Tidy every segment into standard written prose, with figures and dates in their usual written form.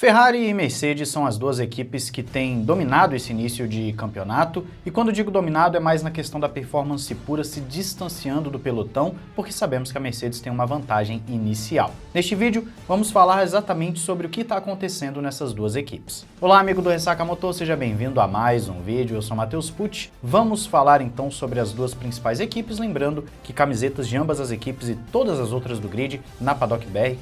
Ferrari e Mercedes são as duas equipes que têm dominado esse início de campeonato, e quando digo dominado é mais na questão da performance pura, se distanciando do pelotão, porque sabemos que a Mercedes tem uma vantagem inicial. Neste vídeo, vamos falar exatamente sobre o que está acontecendo nessas duas equipes. Olá, amigo do Ressaca Motor, seja bem-vindo a mais um vídeo, eu sou Matheus Pucci. Vamos falar então sobre as duas principais equipes, lembrando que camisetas de ambas as equipes e todas as outras do grid na Paddock BR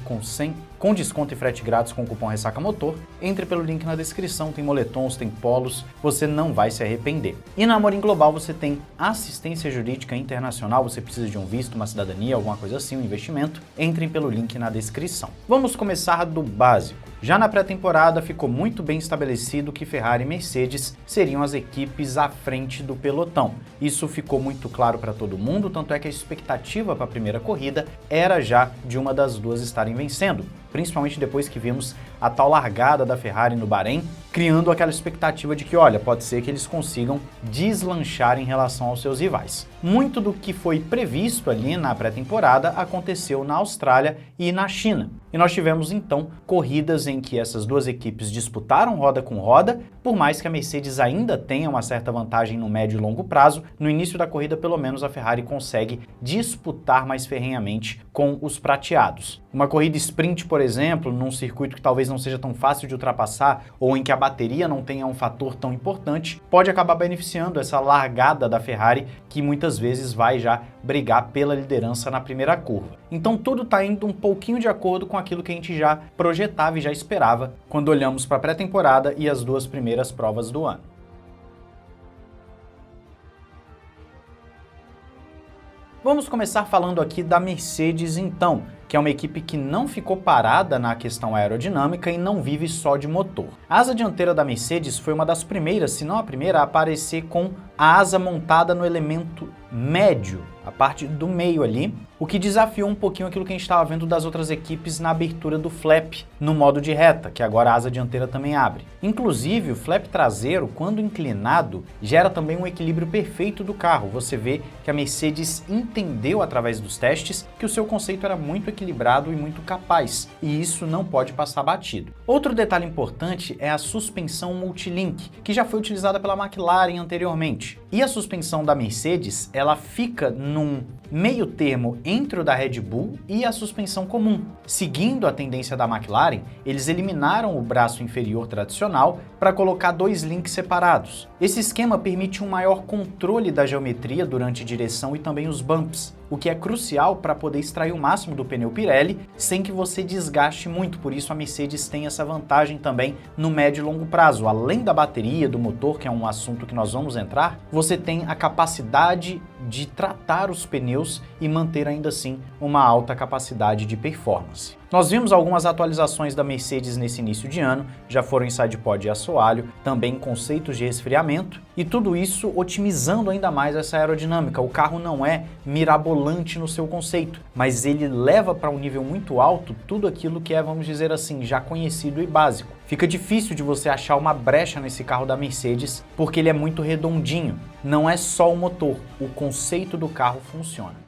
com desconto e frete grátis com o cupom Ressaca Motor. Entre pelo link na descrição, tem moletons, tem polos, você não vai se arrepender. E na Amorim Global você tem assistência jurídica internacional, você precisa de um visto, uma cidadania, alguma coisa assim, um investimento, entrem pelo link na descrição. Vamos começar do básico. Já na pré-temporada ficou muito bem estabelecido que Ferrari e Mercedes seriam as equipes à frente do pelotão. Isso ficou muito claro para todo mundo, tanto é que a expectativa para a primeira corrida era já de uma das duas estarem vencendo, principalmente depois que vimos a tal largada da Ferrari no Bahrein, criando aquela expectativa de que, olha, pode ser que eles consigam deslanchar em relação aos seus rivais. Muito do que foi previsto ali na pré-temporada aconteceu na Austrália e na China. E nós tivemos então corridas em que essas duas equipes disputaram roda com roda, por mais que a Mercedes ainda tenha uma certa vantagem no médio e longo prazo, no início da corrida pelo menos a Ferrari consegue disputar mais ferrenhamente com os prateados. Uma corrida sprint, por exemplo, num circuito que talvez não seja tão fácil de ultrapassar ou em que a bateria não tenha um fator tão importante, pode acabar beneficiando essa largada da Ferrari, que muitas vezes vai já brigar pela liderança na primeira curva. Então tudo está indo um pouquinho de acordo com aquilo que a gente já projetava e já esperava quando olhamos para a pré-temporada e as duas primeiras provas do ano. Vamos começar falando aqui da Mercedes então, que é uma equipe que não ficou parada na questão aerodinâmica e não vive só de motor. A asa dianteira da Mercedes foi uma das primeiras, se não a primeira, a aparecer com a asa montada no elemento médio, a parte do meio ali, o que desafiou um pouquinho aquilo que a gente estava vendo das outras equipes na abertura do flap no modo de reta, que agora a asa dianteira também abre. Inclusive, o flap traseiro, quando inclinado, gera também um equilíbrio perfeito do carro. Você vê que a Mercedes entendeu através dos testes que o seu conceito era muito equilibrado e muito capaz, e isso não pode passar batido. Outro detalhe importante é a suspensão multilink, que já foi utilizada pela McLaren anteriormente. E a suspensão da Mercedes, ela fica num meio termo entre o da Red Bull e a suspensão comum. Seguindo a tendência da McLaren, eles eliminaram o braço inferior tradicional para colocar dois links separados. Esse esquema permite um maior controle da geometria durante direção e também os bumps, o que é crucial para poder extrair o máximo do pneu Pirelli sem que você desgaste muito. Por isso a Mercedes tem essa vantagem também no médio e longo prazo. Além da bateria, do motor, que é um assunto que nós vamos entrar, você tem a capacidade de tratar os pneus e manter ainda assim uma alta capacidade de performance. Nós vimos algumas atualizações da Mercedes nesse início de ano, já foram em sidepod e assoalho, também conceitos de resfriamento, e tudo isso otimizando ainda mais essa aerodinâmica. O carro não é mirabolante no seu conceito, mas ele leva para um nível muito alto tudo aquilo que é, vamos dizer assim, já conhecido e básico. Fica difícil de você achar uma brecha nesse carro da Mercedes, porque ele é muito redondinho. Não é só o motor, o conceito do carro funciona.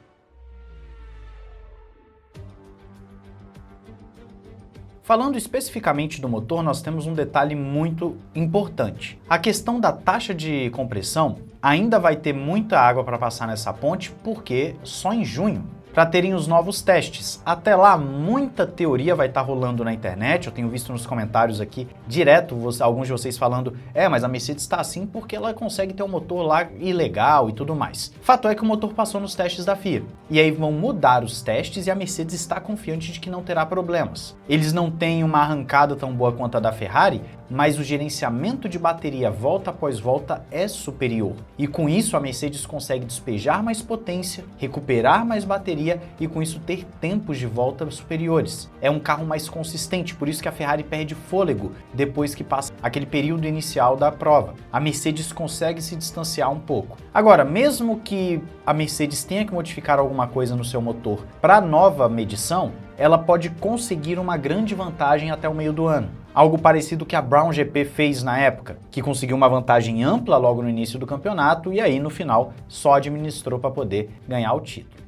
Falando especificamente do motor, nós temos um detalhe muito importante. A questão da taxa de compressão ainda vai ter muita água para passar nessa ponte, porque só em junho, para terem os novos testes. Até lá, muita teoria vai estar rolando na internet, eu tenho visto nos comentários aqui, direto, alguns de vocês falando, mas a Mercedes está assim porque ela consegue ter um motor lá ilegal e tudo mais. Fato é que o motor passou nos testes da FIA, e aí vão mudar os testes e a Mercedes está confiante de que não terá problemas. Eles não têm uma arrancada tão boa quanto a da Ferrari, mas o gerenciamento de bateria volta após volta é superior. E com isso a Mercedes consegue despejar mais potência, recuperar mais bateria e com isso ter tempos de volta superiores. É um carro mais consistente, por isso que a Ferrari perde fôlego depois que passa aquele período inicial da prova. A Mercedes consegue se distanciar um pouco. Agora, mesmo que a Mercedes tenha que modificar alguma coisa no seu motor para a nova medição, ela pode conseguir uma grande vantagem até o meio do ano. Algo parecido que a Brown GP fez na época, que conseguiu uma vantagem ampla logo no início do campeonato e aí no final só administrou para poder ganhar o título.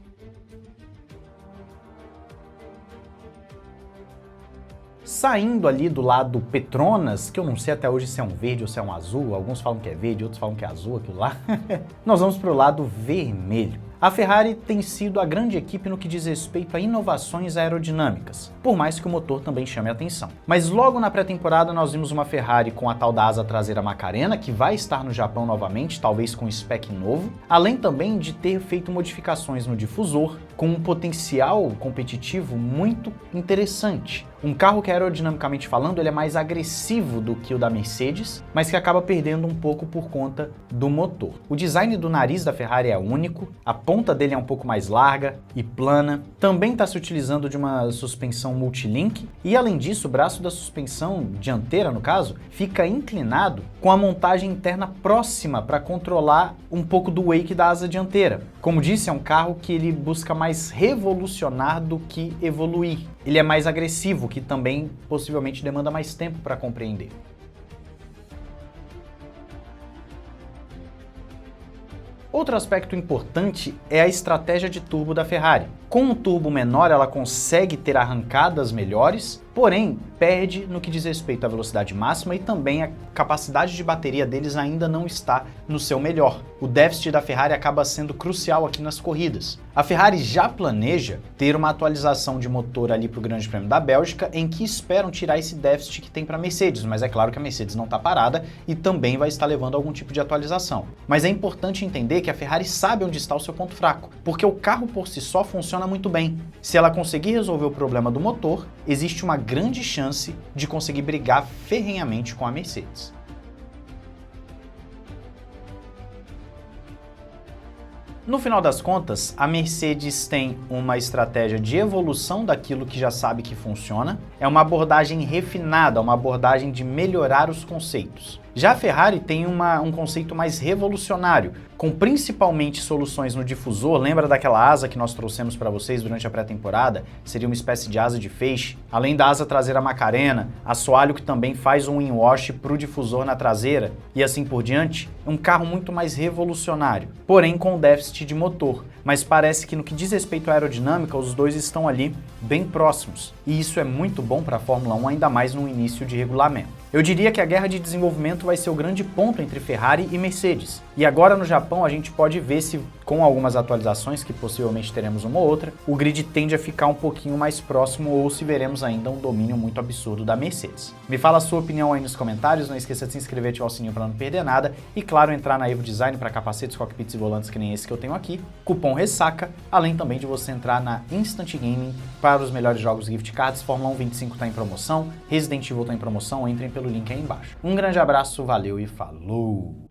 Saindo ali do lado Petronas, que eu não sei até hoje se é um verde ou se é um azul, alguns falam que é verde, outros falam que é azul, aquilo lá, nós vamos para o lado vermelho. A Ferrari tem sido a grande equipe no que diz respeito a inovações aerodinâmicas, por mais que o motor também chame a atenção. Mas logo na pré-temporada nós vimos uma Ferrari com a tal da asa traseira Macarena, que vai estar no Japão novamente, talvez com spec novo, além também de ter feito modificações no difusor, com um potencial competitivo muito interessante. Um carro que aerodinamicamente falando ele é mais agressivo do que o da Mercedes, mas que acaba perdendo um pouco por conta do motor. O design do nariz da Ferrari é único, a ponta dele é um pouco mais larga e plana, também está se utilizando de uma suspensão multilink e além disso o braço da suspensão dianteira, no caso, fica inclinado com a montagem interna próxima para controlar um pouco do wake da asa dianteira. Como disse, é um carro que ele busca mais revolucionar do que evoluir. Ele é mais agressivo, que também possivelmente demanda mais tempo para compreender. Outro aspecto importante é a estratégia de turbo da Ferrari. Com um turbo menor, ela consegue ter arrancadas melhores, porém perde no que diz respeito à velocidade máxima e também a capacidade de bateria deles ainda não está no seu melhor. O déficit da Ferrari acaba sendo crucial aqui nas corridas. A Ferrari já planeja ter uma atualização de motor ali para o Grande Prêmio da Bélgica, em que esperam tirar esse déficit que tem para a Mercedes, mas é claro que a Mercedes não está parada e também vai estar levando algum tipo de atualização. Mas é importante entender que a Ferrari sabe onde está o seu ponto fraco, porque o carro por si só funciona muito bem. Se ela conseguir resolver o problema do motor, existe uma grande chance de conseguir brigar ferrenhamente com a Mercedes. No final das contas, a Mercedes tem uma estratégia de evolução daquilo que já sabe que funciona, é uma abordagem refinada, uma abordagem de melhorar os conceitos. Já a Ferrari tem um conceito mais revolucionário, com principalmente soluções no difusor. Lembra daquela asa que nós trouxemos para vocês durante a pré-temporada? Seria uma espécie de asa de feixe. Além da asa traseira Macarena, assoalho que também faz um in-wash para o difusor na traseira e assim por diante. Um carro muito mais revolucionário, porém com déficit de motor. Mas parece que no que diz respeito à aerodinâmica, os dois estão ali bem próximos. E isso é muito bom para a Fórmula 1, ainda mais no início de regulamento. Eu diria que a guerra de desenvolvimento vai ser o grande ponto entre Ferrari e Mercedes. E agora no Japão a gente pode ver se, com algumas atualizações, que possivelmente teremos uma ou outra, o grid tende a ficar um pouquinho mais próximo ou se veremos ainda um domínio muito absurdo da Mercedes. Me fala a sua opinião aí nos comentários, não esqueça de se inscrever e ativar o sininho para não perder nada. E claro, entrar na Evo Design para capacetes, cockpits e volantes que nem esse que eu tenho aqui, cupom RESSACA, além também de você entrar na Instant Gaming para os melhores jogos gift cards. Fórmula 1 25 está em promoção, Resident Evil está em promoção, entrem pelo link aí embaixo. Um grande abraço, valeu e falou!